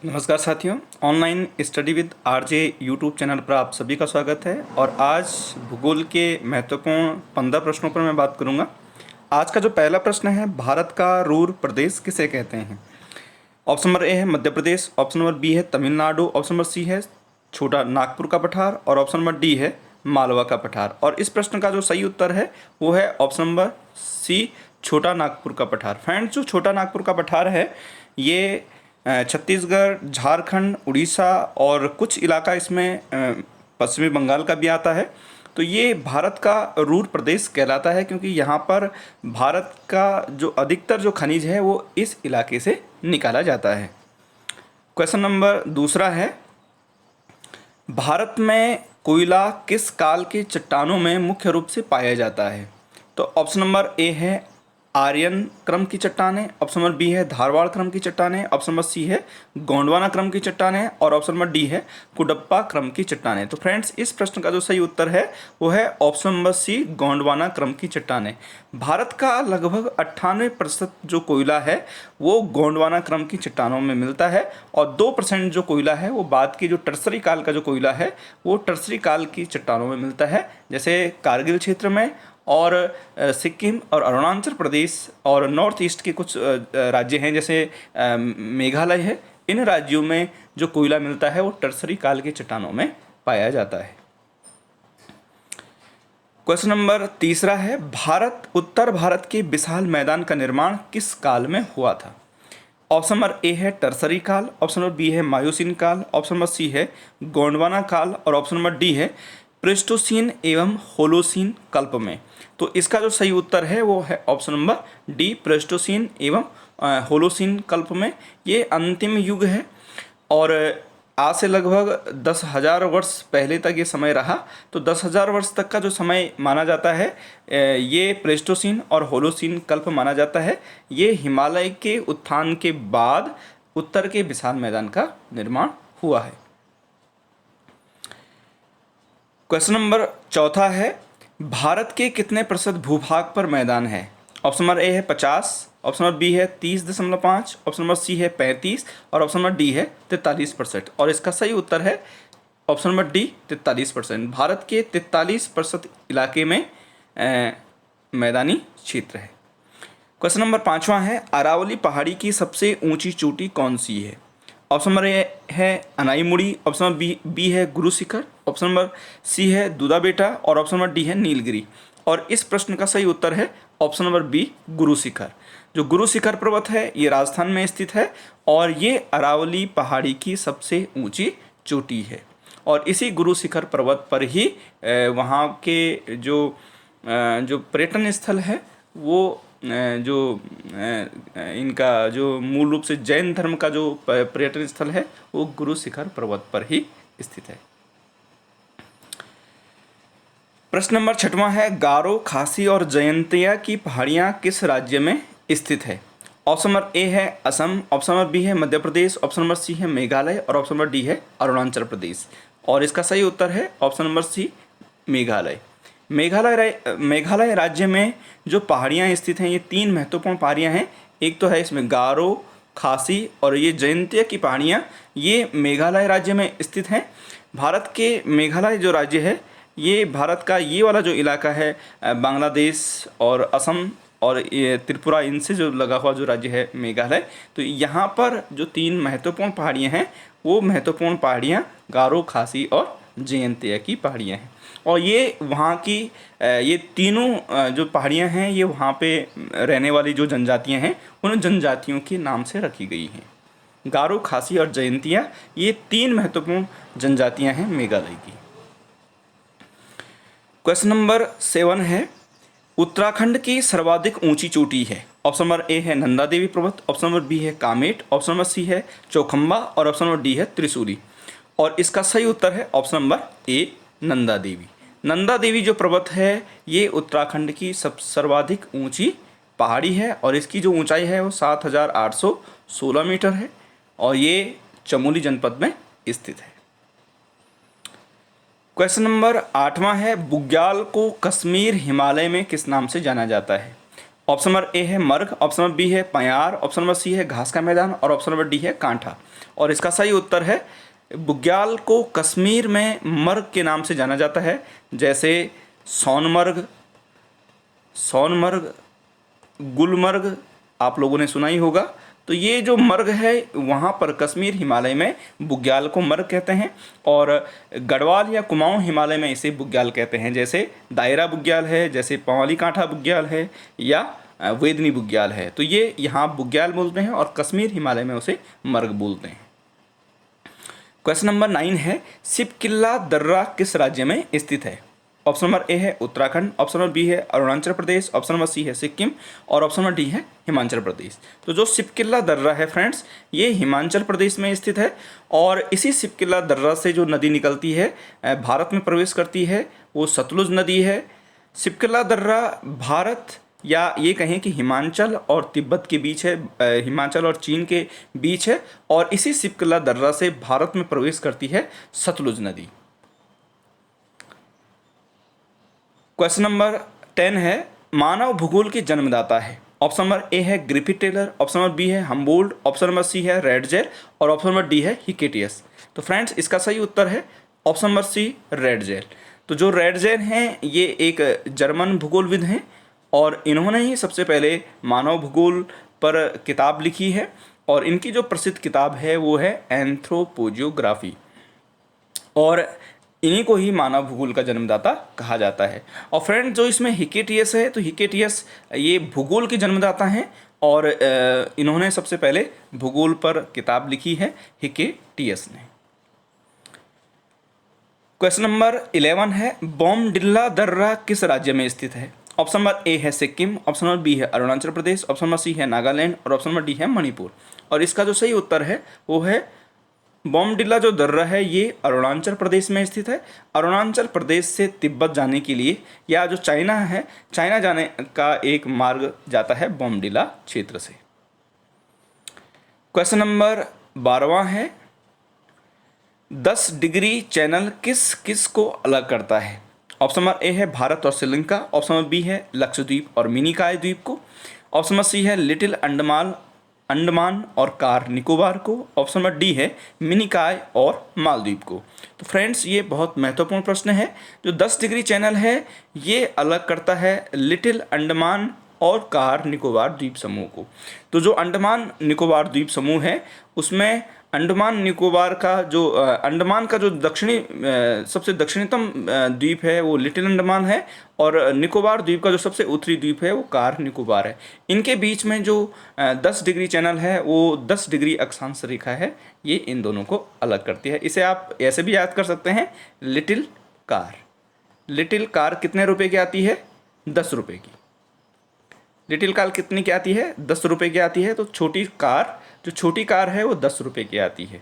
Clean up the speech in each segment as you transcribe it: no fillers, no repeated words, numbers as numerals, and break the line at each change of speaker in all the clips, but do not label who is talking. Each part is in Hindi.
नमस्कार साथियों, online study with RJ YouTube channel पर आप सभी का स्वागत है। और आज भूगोल के महत्वपूर्ण 15 प्रश्नों पर मैं बात करूंगा। आज का जो पहला प्रश्न है, भारत का रूर प्रदेश किसे कहते हैं? ऑप्शन नंबर ए है Madhya Pradesh, option number B है तमिलनाडु, ऑप्शन नंबर सी है छोटा नागपुर का पठार और ऑप्शन नंबर डी है मालवा का पठार। और इस प्रश्न का जो सही उत्तर है वो है ऑप्शन नंबर सी, छोटा नागपुर का पठार। फ्रेंड्स, जो छोटा नागपुर का पठार है ये छत्तीसगढ़, झारखंड, उड़ीसा और कुछ इलाका इसमें पश्चिमी बंगाल का भी आता है। तो ये भारत का रूर प्रदेश कहलाता है क्योंकि यहाँ पर भारत का जो अधिकतर जो खनिज है वो इस इलाके से निकाला जाता है। क्वेश्चन नंबर दूसरा है, भारत में कोयला किस काल के चट्टानों में मुख्य रूप से पाया जाता है? तो ऑप्शन नंबर ए है आर्यन क्रम की चट्टानें, ऑप्शन नंबर बी है धारवाड़ क्रम की चट्टानें, ऑप्शन नंबर सी है गोंडवाना क्रम की चट्टानें और ऑप्शन नंबर डी है कुडप्पा क्रम की चट्टानें। तो फ्रेंड्स, इस प्रश्न का जो सही उत्तर है वो है ऑप्शन नंबर सी, गोंडवाना क्रम की चट्टानें। भारत का लगभग 98% जो कोयला है वो गोंडवाना क्रम की चट्टानों में मिलता है और 2% जो कोयला है वो बाद की जो टर्सरी काल का जो कोयला है वो टर्सरी काल की चट्टानों में मिलता है, जैसे कारगिल क्षेत्र में और सिक्किम और अरुणाचल प्रदेश और नॉर्थ ईस्ट के कुछ राज्य हैं जैसे मेघालय है। इन राज्यों में जो कोयला मिलता है वो टर्सरी काल के चट्टानों में पाया जाता है। क्वेश्चन नंबर तीसरा है, उत्तर भारत के विशाल मैदान का निर्माण किस काल में हुआ था? ऑप्शन नंबर ए है टर्सरी काल, ऑप्शन नंबर बी है मायोसीन काल, ऑप्शन नंबर सी है गोंडवाना काल और ऑप्शन नंबर डी है प्लेस्टोसीन एवं होलोसीन कल्प में। तो इसका जो सही उत्तर है वो है ऑप्शन नंबर डी, प्लेस्टोसीन एवं होलोसीन कल्प में। ये अंतिम युग है और आज से लगभग 10,000 वर्ष पहले तक ये समय रहा। तो 10,000 वर्ष तक का जो समय माना जाता है ये प्लेस्टोसीन और होलोसीन कल्प माना जाता है। ये हिमालय के उत्थान के बाद उत्तर के विशाल मैदान का निर्माण हुआ है। क्वेश्चन नंबर चौथा है, भारत के कितने प्रतिशत भूभाग पर मैदान है? ऑप्शन नंबर ए है 50, ऑप्शन नंबर बी है 30.5, ऑप्शन नंबर सी है 35 और ऑप्शन नंबर डी है 43%। और इसका सही उत्तर है ऑप्शन नंबर डी, 43%। भारत के 43% इलाके में मैदानी क्षेत्र है। क्वेश्चन नंबर पाँचवा है, अरावली पहाड़ी की सबसे ऊंची चोटी कौन सी है? ऑप्शन नंबर ए है अनाईमुड़ी, ऑप्शन नंबर बी है Guru Shikhar, option number C है दूधा बेटा और ऑप्शन नंबर डी है नीलगिरी। और इस प्रश्न का सही उत्तर है option number B, Guru Shikhar. जो गुरु शिखर पर्वत है ये राजस्थान में स्थित है और ये अरावली पहाड़ी की सबसे ऊंची चोटी है। और इसी गुरु शिखर पर्वत पर ही वहाँ के जो पर्यटन स्थल है वो जो इनका जो मूल रूप से जैन धर्म का जो पर्यटन स्थल है वो गुरु शिखर पर्वत पर ही स्थित है। प्रश्न नंबर छठवां है, गारो, खासी और जयंतिया की पहाड़ियाँ किस राज्य में स्थित है? ऑप्शन नंबर ए है असम, ऑप्शन नंबर बी है Madhya Pradesh, option number C है मेघालय और ऑप्शन नंबर डी है अरुणाचल प्रदेश। और इसका सही उत्तर है option number C, Meghalaya. Meghalaya राज्य में जो पहाड़ियाँ स्थित हैं ये 3 महत्वपूर्ण पहाड़ियाँ हैं। एक तो है इसमें गारो, खासी और ये जयंतिया की पहाड़ियाँ, ये मेघालय राज्य में स्थित हैं। भारत के मेघालय जो राज्य है ये भारत का ये वाला जो इलाका है बांग्लादेश और असम और ये त्रिपुरा, इनसे जो लगा हुआ जो राज्य है मेघालय, तो यहाँ पर जो 3 महत्वपूर्ण पहाड़ियाँ हैं वो महत्वपूर्ण पहाड़ियाँ गारो, खासी और जयंतिया की पहाड़ियाँ हैं। और ये वहाँ की ये तीनों जो पहाड़ियाँ हैं ये वहाँ पे रहने वाली जो जनजातियाँ हैं उन जनजातियों के नाम से रखी गई हैं। गारो, खासी और जयंतिया ये 3 महत्वपूर्ण जनजातियाँ हैं मेघालय की। क्वेश्चन नंबर 7 है, उत्तराखंड की सर्वाधिक ऊंची चोटी है? ऑप्शन नंबर ए है नंदा देवी पर्वत, ऑप्शन नंबर बी है कामेट, ऑप्शन नंबर सी है चौखंबा और ऑप्शन नंबर डी है त्रिशूली। और इसका सही उत्तर है ऑप्शन नंबर ए, नंदा देवी। नंदा देवी जो पर्वत है ये उत्तराखंड की सर्वाधिक ऊंची पहाड़ी है और इसकी जो ऊंचाई है वो 7,816 मीटर है और ये चमोली जनपद में स्थित है। क्वेश्चन नंबर 8वां है, बुग्याल को कश्मीर हिमालय में किस नाम से जाना जाता है? ऑप्शन नंबर ए है मर्ग, ऑप्शन नंबर बी है पयार, ऑप्शन नंबर सी है घास का मैदान और ऑप्शन नंबर डी है कांठा। और इसका सही उत्तर है बुग्याल को कश्मीर में मर्ग के नाम से जाना जाता है। जैसे सोनमर्ग, गुलमर्ग आप लोगों ने सुना ही होगा। तो ये जो मर्ग है वहाँ पर कश्मीर हिमालय में बुग्याल को मर्ग कहते हैं, और गढ़वाल या कुमाऊं हिमालय में इसे बुग्याल कहते हैं। जैसे दायरा बुग्याल है, जैसे पवाली कांठा बुग्याल है या वेदनी बुग्याल है। तो ये यहाँ बुग्याल बोलते हैं और कश्मीर हिमालय में उसे मर्ग बोलते हैं। क्वेश्चन नंबर 9 है सिपकिल्ला दर्रा किस राज्य में स्थित है? ऑप्शन नंबर ए है उत्तराखंड, ऑप्शन नंबर बी है Arunachal Pradesh, option number C है सिक्किम और ऑप्शन नंबर डी है हिमाचल प्रदेश। तो जो सिपकिल्ला दर्रा है फ्रेंड्स, ये हिमाचल प्रदेश में स्थित है और इसी सिपकिल्ला दर्रा से जो नदी निकलती है भारत में प्रवेश करती है वो सतलुज नदी है। सिपकिल्ला दर्रा भारत या ये कहें कि हिमाचल और तिब्बत के बीच है, हिमाचल और चीन के बीच है, और इसी सिपकिल्ला दर्रा से भारत में प्रवेश करती है सतलुज नदी। क्वेश्चन नंबर 10 है मानव भूगोल के जन्मदाता है? ऑप्शन नंबर ए है Griffith Taylor, option number B है हम्बोल्ट, ऑप्शन नंबर सी है रेडजेर और ऑप्शन नंबर डी है हिकेटियस। तो फ्रेंड्स इसका सही उत्तर है ऑप्शन नंबर सी रेडजेर। तो जो रेडजेर हैं ये एक जर्मन भूगोलविद हैं और इन्होंने ही सबसे पहले मानव भूगोल पर किताब लिखी है और इनकी जो प्रसिद्ध किताब है वो है एंथ्रोपोजियोग्राफी, और इन्हीं को ही मानव भूगोल का जन्मदाता कहा जाता है। और फ्रेंड जो इसमें हिकेटियस है, तो हिकेटियस ये भूगोल के जन्मदाता हैं और इन्होंने सबसे पहले भूगोल पर किताब लिखी है हिकेटियस ने। क्वेश्चन नंबर 11 है बोमडिल्ला दर्रा किस राज्य में स्थित है? ऑप्शन नंबर ए है सिक्किम, ऑप्शन नंबर बी है Arunachal Pradesh, option number C है नागालैंड और ऑप्शन नंबर डी है मणिपुर। और इसका जो सही उत्तर है वो है बोमडिल्ला जो दर्रा है ये अरुणाचल प्रदेश में स्थित है। अरुणाचल प्रदेश से तिब्बत जाने के लिए या जो चाइना है, चाइना जाने का एक मार्ग जाता है बोमडिल्ला क्षेत्र से। क्वेश्चन नंबर 12 है 10 डिग्री चैनल किस किस को अलग करता है? ऑप्शन नंबर ए है भारत और श्रीलंका, ऑप्शन नंबर बी है लक्षद्वीप और मिनिकॉय द्वीप को, ऑप्शन नंबर सी है लिटिल अंडमान और कार निकोबार को, ऑप्शन नंबर डी है मिनिकॉय और मालदीव को। तो फ्रेंड्स ये बहुत महत्वपूर्ण प्रश्न है। जो 10 डिग्री चैनल है ये अलग करता है लिटिल अंडमान और कार निकोबार द्वीप समूह को। तो जो अंडमान निकोबार द्वीप समूह है उसमें अंडमान निकोबार का जो अंडमान का जो सबसे दक्षिणतम द्वीप है वो लिटिल अंडमान है और निकोबार द्वीप का जो सबसे उत्तरी द्वीप है वो कार निकोबार है। इनके बीच में जो 10 डिग्री चैनल है वो 10 डिग्री अक्षांश रेखा है, ये इन दोनों को अलग करती है। इसे आप ऐसे भी याद कर सकते हैं लिटिल कार कितने रुपए की आती है? 10 रुपये की। लिटिल कार कितनी की आती है? 10 रुपये की आती है। तो जो छोटी कार है वो 10 रुपये की आती है।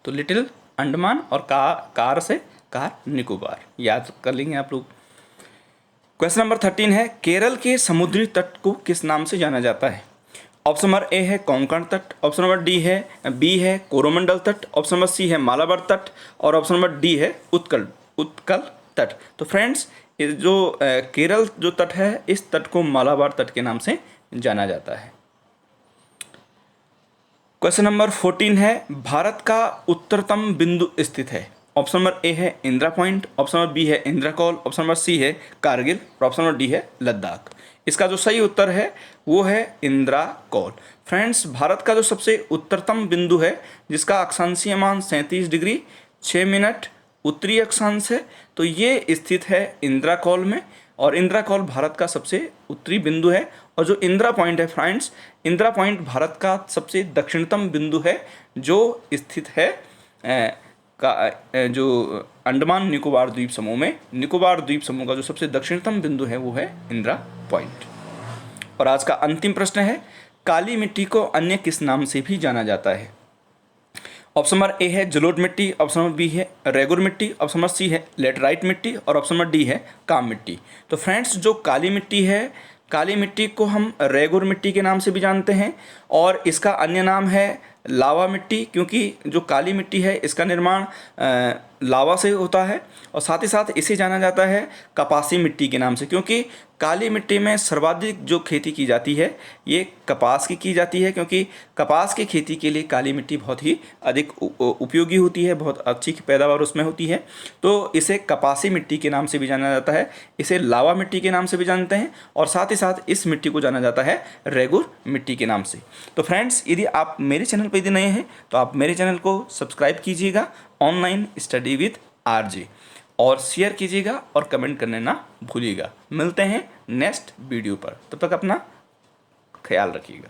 तो लिटिल अंडमान और कार से कार निकोबार याद कर लेंगे आप लोग। क्वेश्चन नंबर 13 है केरल के समुद्री तट को किस नाम से जाना जाता है? ऑप्शन नंबर ए है कोंकण तट, ऑप्शन नंबर बी है कोरोमंडल तट, ऑप्शन नंबर सी है मालाबार तट और ऑप्शन नंबर डी है उत्कल तट। तो फ्रेंड्स ये जो केरल जो तट है इस तट को मालाबार तट के नाम से जाना जाता है। क्वेश्चन नंबर 14 है भारत का उत्तरतम बिंदु स्थित है? ऑप्शन नंबर ए है Indira Point, option number B है Indira Col, option number C है कारगिल और ऑप्शन नंबर डी है लद्दाख। इसका जो सही उत्तर है वो है इंदिरा कॉल। फ्रेंड्स भारत का जो सबसे उत्तरतम बिंदु है जिसका अक्षांशीय मान 37 डिग्री 6 मिनट उत्तरी अक्षांश है, तो ये स्थित है इंदिरा कॉल में और इंदिरा कॉल भारत का सबसे उत्तरी बिंदु है। और जो इंदिरा पॉइंट है फ्रेंड्स, इंदिरा पॉइंट भारत का सबसे दक्षिणतम बिंदु है जो स्थित है जो अंडमान निकोबार द्वीप समूह में। निकोबार द्वीप समूह का जो सबसे दक्षिणतम बिंदु है वो है इंदिरा पॉइंट। और आज का अंतिम प्रश्न है काली मिट्टी को अन्य किस नाम से भी जाना जाता है? ऑप्शन नंबर ए है जलोढ़ मिट्टी, ऑप्शन नंबर बी है रेगुर मिट्टी, ऑप्शन नंबर सी है लेटराइट मिट्टी और ऑप्शन नंबर डी है काम मिट्टी। तो फ्रेंड्स जो काली मिट्टी है, काली मिट्टी को हम रेगुर मिट्टी के नाम से भी जानते हैं और इसका अन्य नाम है लावा मिट्टी, क्योंकि जो काली मिट्टी है इसका निर्माण लावा से होता है और साथ ही साथ इसे जाना जाता है कपासी मिट्टी के नाम से, क्योंकि काली मिट्टी में सर्वाधिक जो खेती की जाती है ये कपास की जाती है, क्योंकि कपास की खेती के लिए काली मिट्टी बहुत ही अधिक उपयोगी होती है, बहुत अच्छी पैदावार उसमें होती है। तो इसे कपासी मिट्टी के नाम से भी जाना जाता है, इसे लावा मिट्टी के नाम से भी जानते हैं और साथ ही साथ इस मिट्टी को जाना जाता है रेगुर मिट्टी के नाम से। तो फ्रेंड्स, यदि आप मेरे चैनल पर यदि नए हैं तो आप मेरे चैनल को सब्सक्राइब कीजिएगा, ऑनलाइन स्टडी विद आरजे, और शेयर कीजिएगा और कमेंट करने ना भूलिएगा। मिलते हैं नेक्स्ट वीडियो पर, तब तक अपना ख्याल रखिएगा।